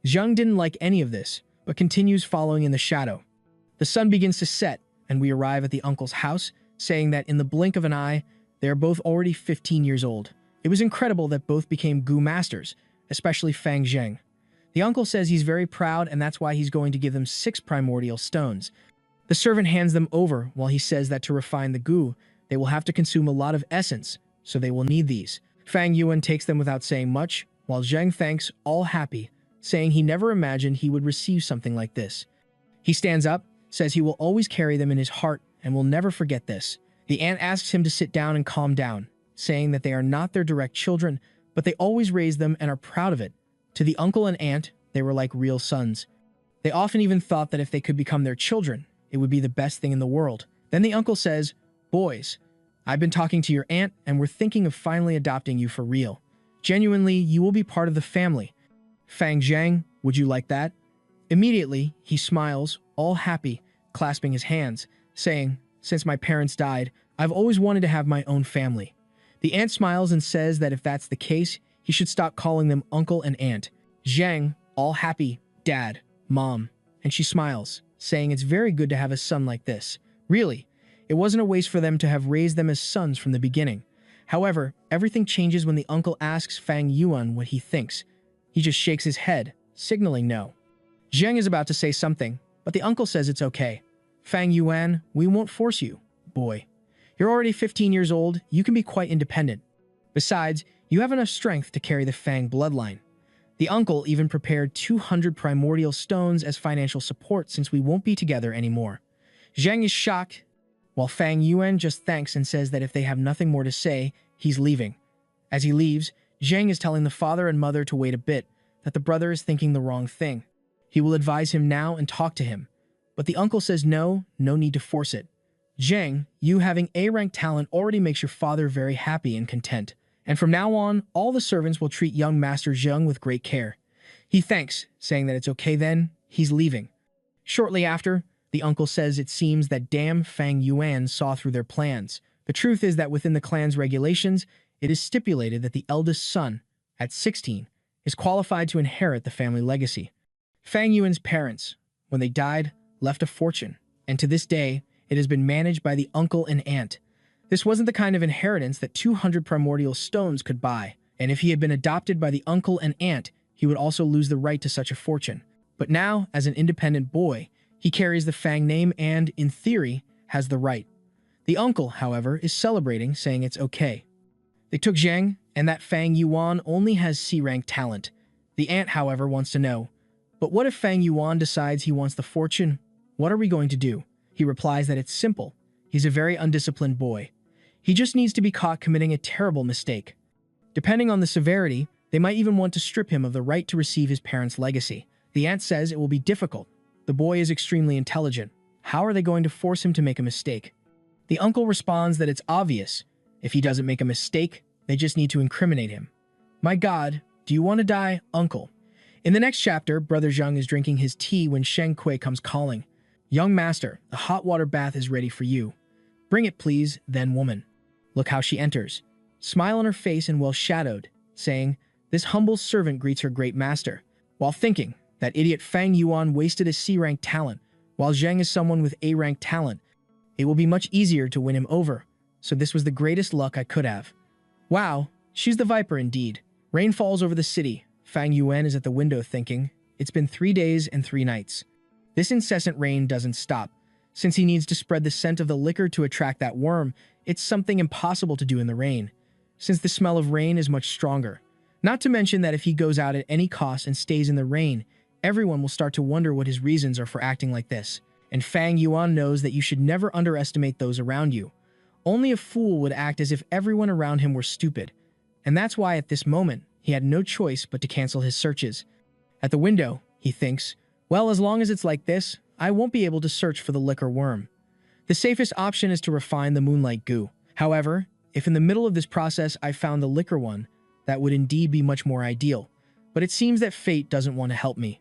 Zheng didn't like any of this, but continues following in the shadow. The sun begins to set, and we arrive at the uncle's house, saying that in the blink of an eye, they are both already 15 years old. It was incredible that both became goo masters, especially Fang Zheng. The uncle says he's very proud and that's why he's going to give them 6 primordial stones. The servant hands them over while he says that to refine the goo, they will have to consume a lot of essence, so they will need these. Fang Yuan takes them without saying much, while Zheng thanks, all happy, saying he never imagined he would receive something like this. He stands up, says he will always carry them in his heart and will never forget this. The aunt asks him to sit down and calm down, saying that they are not their direct children, but they always raise them and are proud of it. To the uncle and aunt, they were like real sons. They often even thought that if they could become their children, it would be the best thing in the world. Then the uncle says, boys, I've been talking to your aunt and we're thinking of finally adopting you for real. Genuinely, you will be part of the family. Fang Zheng, would you like that? Immediately, he smiles, all happy, clasping his hands, saying, since my parents died, I've always wanted to have my own family. The aunt smiles and says that if that's the case, he should stop calling them uncle and aunt. Zheng, all happy, dad, mom, and she smiles. saying it's very good to have a son like this. Really, it wasn't a waste for them to have raised them as sons from the beginning. However, everything changes when the uncle asks Fang Yuan what he thinks. He just shakes his head, signaling no. Zheng is about to say something, but the uncle says it's okay. Fang Yuan, we won't force you, boy. You're already 15 years old, you can be quite independent. Besides, you have enough strength to carry the Fang bloodline. The uncle even prepared 200 primordial stones as financial support since we won't be together anymore. Zheng is shocked, while Fang Yuan just thanks and says that if they have nothing more to say, he's leaving. As he leaves, Zheng is telling the father and mother to wait a bit, that the brother is thinking the wrong thing. He will advise him now and talk to him. But the uncle says no need to force it. Zheng, you having A-rank talent already makes your father very happy and content. And from now on, all the servants will treat young Master Zheng with great care. He thanks, saying that it's okay then, he's leaving. Shortly after, the uncle says it seems that damn Fang Yuan saw through their plans. The truth is that within the clan's regulations, it is stipulated that the eldest son, at 16, is qualified to inherit the family legacy. Fang Yuan's parents, when they died, left a fortune, and to this day, it has been managed by the uncle and aunt. This wasn't the kind of inheritance that 200 primordial stones could buy, and if he had been adopted by the uncle and aunt, he would also lose the right to such a fortune. But now, as an independent boy, he carries the Fang name and, in theory, has the right. The uncle, however, is celebrating, saying it's okay. They took Zheng, and that Fang Yuan only has C-rank talent. The aunt, however, wants to know, but what if Fang Yuan decides he wants the fortune? What are we going to do? He replies that it's simple. He's a very undisciplined boy. He just needs to be caught committing a terrible mistake. Depending on the severity, they might even want to strip him of the right to receive his parents' legacy. The aunt says it will be difficult. The boy is extremely intelligent. How are they going to force him to make a mistake? The uncle responds that it's obvious. If he doesn't make a mistake, they just need to incriminate him. My God, do you want to die, uncle? In the next chapter, Brother Zheng is drinking his tea when Sheng Kui comes calling. Young master, the hot water bath is ready for you. Bring it, please, then woman. Look how she enters. Smile on her face and well shadowed, saying, this humble servant greets her great master. While thinking, that idiot Fang Yuan wasted a C-rank talent, while Zheng is someone with A-rank talent. It will be much easier to win him over, so this was the greatest luck I could have. Wow, she's the viper indeed. Rain falls over the city. Fang Yuan is at the window thinking, it's been 3 days and 3 nights. This incessant rain doesn't stop. Since he needs to spread the scent of the liquor to attract that worm, it's something impossible to do in the rain, since the smell of rain is much stronger. Not to mention that if he goes out at any cost and stays in the rain, everyone will start to wonder what his reasons are for acting like this. And Fang Yuan knows that you should never underestimate those around you. Only a fool would act as if everyone around him were stupid. And that's why at this moment, he had no choice but to cancel his searches. At the window, he thinks, well, as long as it's like this, I won't be able to search for the liquor worm. The safest option is to refine the moonlight goo. However, if in the middle of this process I found the liquor one, that would indeed be much more ideal. But it seems that fate doesn't want to help me.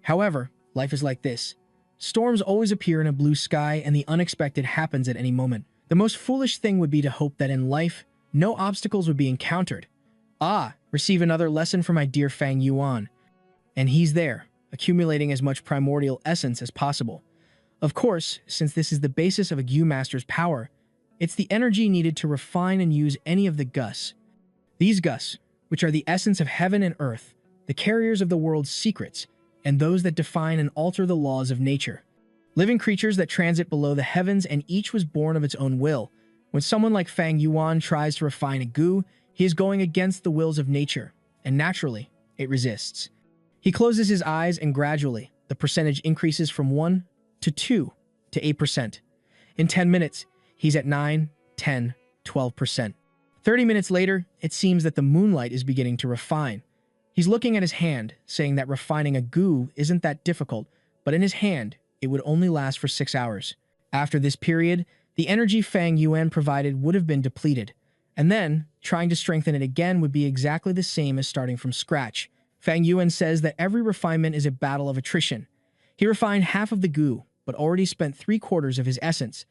However, life is like this. Storms always appear in a blue sky and the unexpected happens at any moment. The most foolish thing would be to hope that in life, no obstacles would be encountered. Receive another lesson from my dear Fang Yuan. And he's there, accumulating as much primordial essence as possible. Of course, since this is the basis of a Gu Master's power, it's the energy needed to refine and use any of the Gus. These Gus, which are the essence of heaven and earth, the carriers of the world's secrets, and those that define and alter the laws of nature. Living creatures that transit below the heavens, and each was born of its own will. When someone like Fang Yuan tries to refine a Gu, he is going against the wills of nature, and naturally, it resists. He closes his eyes and gradually, the percentage increases from 1 to 2 to 8%. In 10 minutes, he's at 9, 10, 12%. 30 minutes later, it seems that the moonlight is beginning to refine. He's looking at his hand, saying that refining a Gu isn't that difficult, but in his hand, it would only last for 6 hours. After this period, the energy Fang Yuan provided would have been depleted, and then, trying to strengthen it again would be exactly the same as starting from scratch. Fang Yuan says that every refinement is a battle of attrition. He refined half of the Gu, but already spent 3/4 of his essence.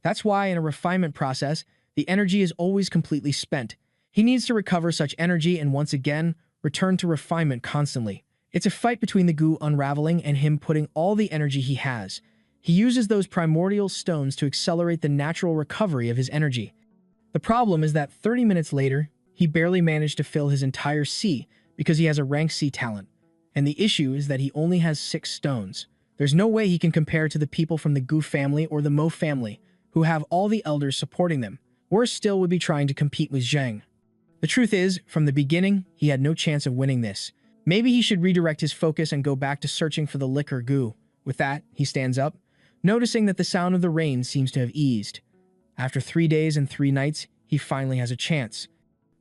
That's why in a refinement process, the energy is always completely spent. He needs to recover such energy and once again, return to refinement constantly. It's a fight between the goo unraveling and him putting all the energy he has. He uses those primordial stones to accelerate the natural recovery of his energy. The problem is that 30 minutes later, he barely managed to fill his entire C because he has a rank C talent. And the issue is that he only has 6 stones. There's no way he can compare to the people from the Gu family or the Mo family, who have all the elders supporting them. Worse still would be trying to compete with Zheng. The truth is, from the beginning, he had no chance of winning this. Maybe he should redirect his focus and go back to searching for the liquor Gu. With that, he stands up, noticing that the sound of the rain seems to have eased. After 3 days and 3 nights, he finally has a chance.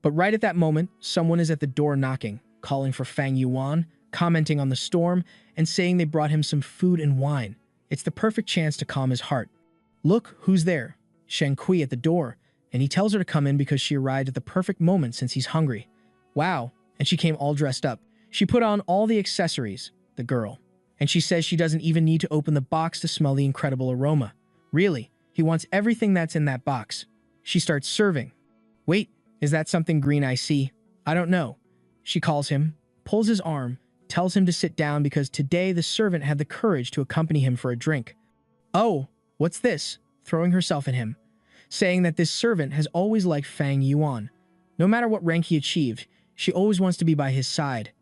But right at that moment, someone is at the door knocking, calling for Fang Yuan, commenting on the storm, and saying they brought him some food and wine. It's the perfect chance to calm his heart. Look, who's there? Shen Kui at the door, and he tells her to come in because she arrived at the perfect moment since he's hungry. Wow, and she came all dressed up. She put on all the accessories, the girl, and she says she doesn't even need to open the box to smell the incredible aroma. Really, he wants everything that's in that box. She starts serving. Wait, is that something green I see? I don't know. She calls him, pulls his arm, tells him to sit down because today the servant had the courage to accompany him for a drink. Oh, what's this? Throwing herself at him, saying that this servant has always liked Fang Yuan. No matter what rank he achieved, she always wants to be by his side.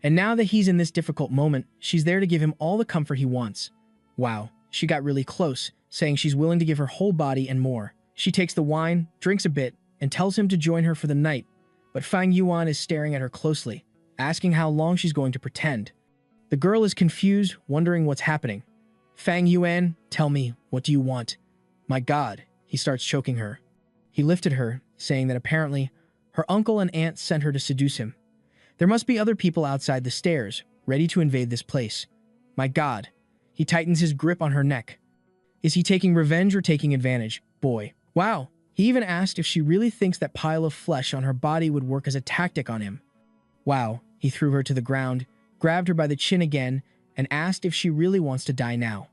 And now that he's in this difficult moment, she's there to give him all the comfort he wants. Wow, she got really close, saying she's willing to give her whole body and more. She takes the wine, drinks a bit, and tells him to join her for the night. But Fang Yuan is staring at her closely, asking how long she's going to pretend. The girl is confused, wondering what's happening. Fang Yuan, tell me, what do you want? My God, he starts choking her. He lifted her, saying that apparently her uncle and aunt sent her to seduce him. There must be other people outside the stairs, ready to invade this place. My God. He tightens his grip on her neck. Is he taking revenge or taking advantage? Boy. Wow. He even asked if she really thinks that pile of flesh on her body would work as a tactic on him. Wow. He threw her to the ground, grabbed her by the chin again, and asked if she really wants to die now.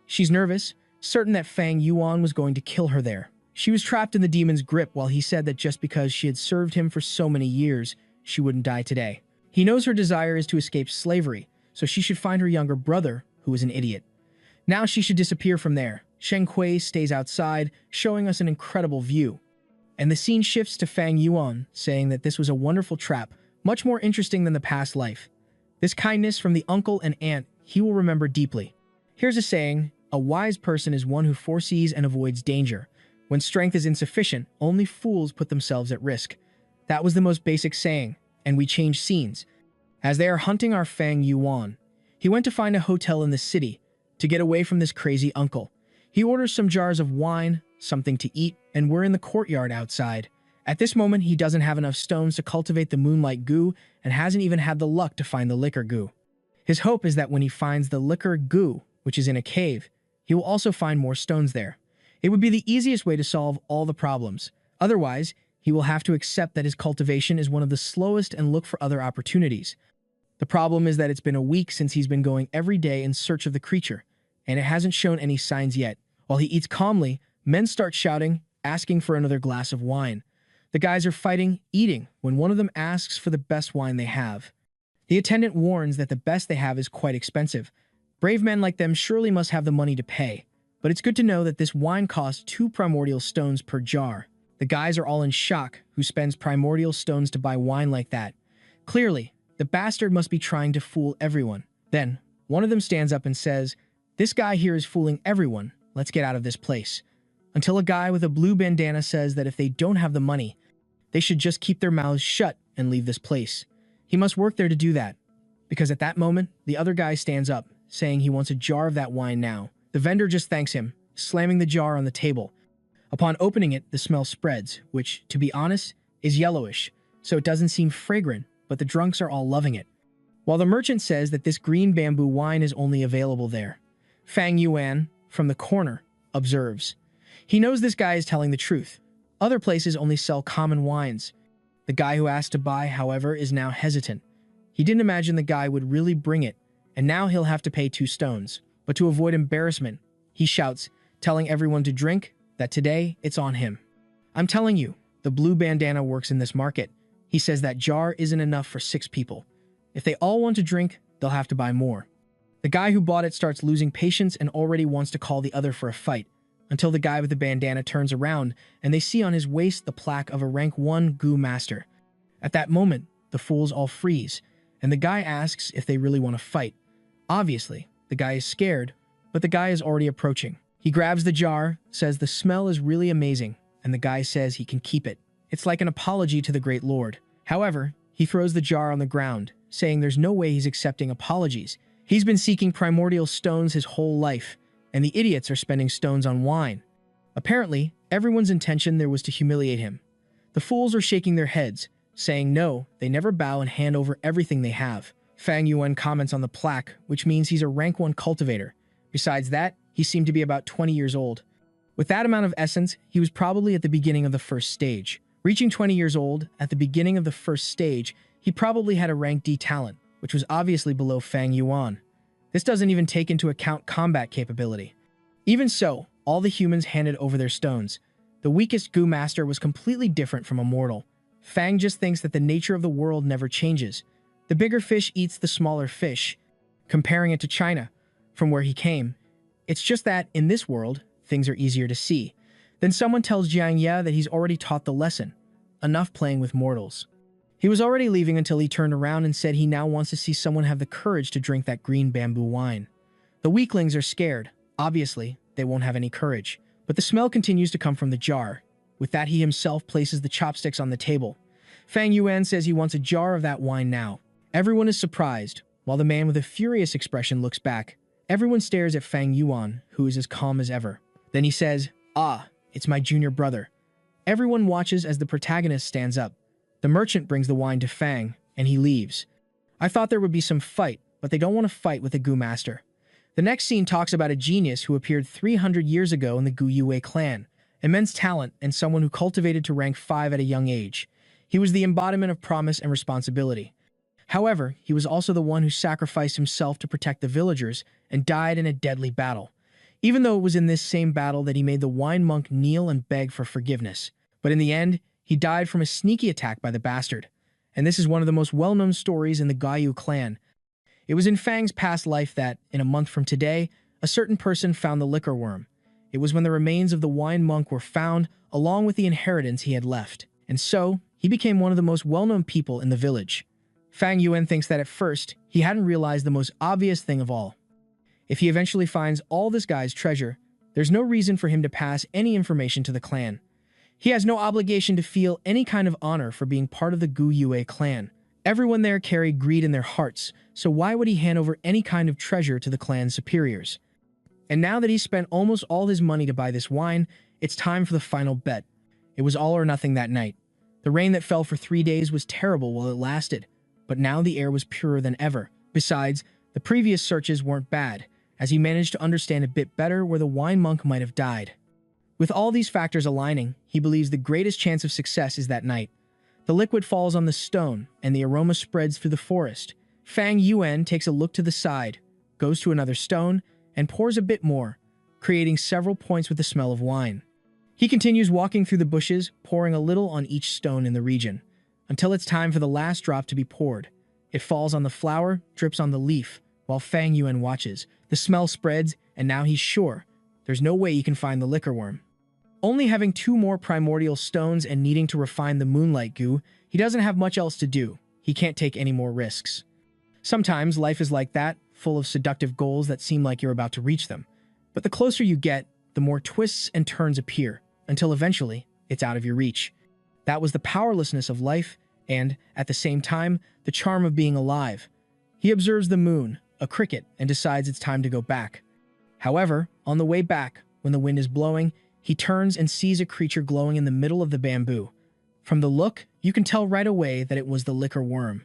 She's nervous, certain that Fang Yuan was going to kill her there. She was trapped in the demon's grip while he said that just because she had served him for so many years, she wouldn't die today. He knows her desire is to escape slavery, so she should find her younger brother, who is an idiot. Now she should disappear from there. Shen Kui stays outside, showing us an incredible view. And the scene shifts to Fang Yuan, saying that this was a wonderful trap, much more interesting than the past life. This kindness from the uncle and aunt he will remember deeply. Here's a saying, a wise person is one who foresees and avoids danger. When strength is insufficient, only fools put themselves at risk. That was the most basic saying, and we change scenes. As they are hunting our Fang Yuan, he went to find a hotel in the city to get away from this crazy uncle. He orders some jars of wine, something to eat, and we're in the courtyard outside. At this moment, he doesn't have enough stones to cultivate the moonlight goo and hasn't even had the luck to find the liquor goo. His hope is that when he finds the liquor goo, which is in a cave, he will also find more stones there. It would be the easiest way to solve all the problems. Otherwise, he will have to accept that his cultivation is one of the slowest and look for other opportunities. The problem is that it's been a week since he's been going every day in search of the creature, and it hasn't shown any signs yet. While he eats calmly, men start shouting, asking for another glass of wine. The guys are fighting, eating, when one of them asks for the best wine they have. The attendant warns that the best they have is quite expensive. Brave men like them surely must have the money to pay, but it's good to know that this wine costs 2 primordial stones per jar. The guys are all in shock. Who spends primordial stones to buy wine like that? Clearly, the bastard must be trying to fool everyone. Then, one of them stands up and says, "This guy here is fooling everyone. Let's get out of this place." Until a guy with a blue bandana says that if they don't have the money, they should just keep their mouths shut and leave this place. He must work there to do that. Because at that moment, the other guy stands up, saying he wants a jar of that wine now. The vendor just thanks him, slamming the jar on the table. Upon opening it, the smell spreads, which, to be honest, is yellowish, so it doesn't seem fragrant, but the drunks are all loving it. While the merchant says that this green bamboo wine is only available there. Fang Yuan, from the corner, observes. He knows this guy is telling the truth. Other places only sell common wines. The guy who asked to buy, however, is now hesitant. He didn't imagine the guy would really bring it, and now he'll have to pay 2 stones. But to avoid embarrassment, he shouts, telling everyone to drink, that today it's on him. I'm telling you, the blue bandana works in this market. He says that jar isn't enough for 6 people. If they all want to drink, they'll have to buy more. The guy who bought it starts losing patience and already wants to call the other for a fight, until the guy with the bandana turns around and they see on his waist the plaque of a rank 1 Gu Master. At that moment, the fools all freeze, and the guy asks if they really want to fight. Obviously, the guy is scared, but the guy is already approaching. He grabs the jar, says the smell is really amazing, and the guy says he can keep it. It's like an apology to the Great Lord. However, he throws the jar on the ground, saying there's no way he's accepting apologies. He's been seeking primordial stones his whole life, and the idiots are spending stones on wine. Apparently, everyone's intention there was to humiliate him. The fools are shaking their heads, saying no, they never bow and hand over everything they have. Fang Yuan comments on the plaque, which means he's a rank 1 cultivator. Besides that, he seemed to be about 20 years old. With that amount of essence, he was probably at the beginning of the first stage. Reaching 20 years old, at the beginning of the first stage, he probably had a rank D talent, which was obviously below Fang Yuan. This doesn't even take into account combat capability. Even so, all the humans handed over their stones. The weakest Gu Master was completely different from a mortal. Fang just thinks that the nature of the world never changes. The bigger fish eats the smaller fish, comparing it to China, from where he came. It's just that, in this world, things are easier to see. Then someone tells Jiang Ye that he's already taught the lesson. Enough playing with mortals. He was already leaving until he turned around and said he now wants to see someone have the courage to drink that green bamboo wine. The weaklings are scared. Obviously, they won't have any courage. But the smell continues to come from the jar. With that, he himself places the chopsticks on the table. Fang Yuan says he wants a jar of that wine now. Everyone is surprised, while the man with a furious expression looks back. Everyone stares at Fang Yuan, who is as calm as ever. Then he says, "Ah, it's my junior brother." Everyone watches as the protagonist stands up. The merchant brings the wine to Fang, and he leaves. I thought there would be some fight, but they don't want to fight with the Gu Master. The next scene talks about a genius who appeared 300 years ago in the Gu Yue clan. Immense talent and someone who cultivated to rank 5 at a young age. He was the embodiment of promise and responsibility. However, he was also the one who sacrificed himself to protect the villagers and died in a deadly battle. Even though it was in this same battle that he made the wine monk kneel and beg for forgiveness. But in the end, he died from a sneaky attack by the bastard. And this is one of the most well-known stories in the Gaiyu clan. It was in Fang's past life that, in a month from today, a certain person found the liquor worm. It was when the remains of the wine monk were found, along with the inheritance he had left. And so, he became one of the most well-known people in the village. Fang Yuan thinks that at first, he hadn't realized the most obvious thing of all. If he eventually finds all this guy's treasure, there's no reason for him to pass any information to the clan. He has no obligation to feel any kind of honor for being part of the Gu Yue clan. Everyone there carried greed in their hearts, so why would he hand over any kind of treasure to the clan's superiors? And now that he's spent almost all his money to buy this wine, it's time for the final bet. It was all or nothing that night. The rain that fell for 3 days was terrible while it lasted, but now the air was purer than ever. Besides, the previous searches weren't bad, as he managed to understand a bit better where the wine monk might have died. With all these factors aligning, he believes the greatest chance of success is that night. The liquid falls on the stone, and the aroma spreads through the forest. Fang Yuan takes a look to the side, goes to another stone, and pours a bit more, creating several points with the smell of wine. He continues walking through the bushes, pouring a little on each stone in the region, until it's time for the last drop to be poured. It falls on the flower, drips on the leaf, while Fang Yuan watches. The smell spreads, and now he's sure there's no way he can find the liquor worm. Only having 2 more primordial stones and needing to refine the moonlight goo, he doesn't have much else to do. He can't take any more risks. Sometimes life is like that, full of seductive goals that seem like you're about to reach them. But the closer you get, the more twists and turns appear, until eventually, it's out of your reach. That was the powerlessness of life, and, at the same time, the charm of being alive. He observes the moon, a cricket, and decides it's time to go back. However, on the way back, when the wind is blowing, he turns and sees a creature glowing in the middle of the bamboo. From the look, you can tell right away that it was the liquor worm.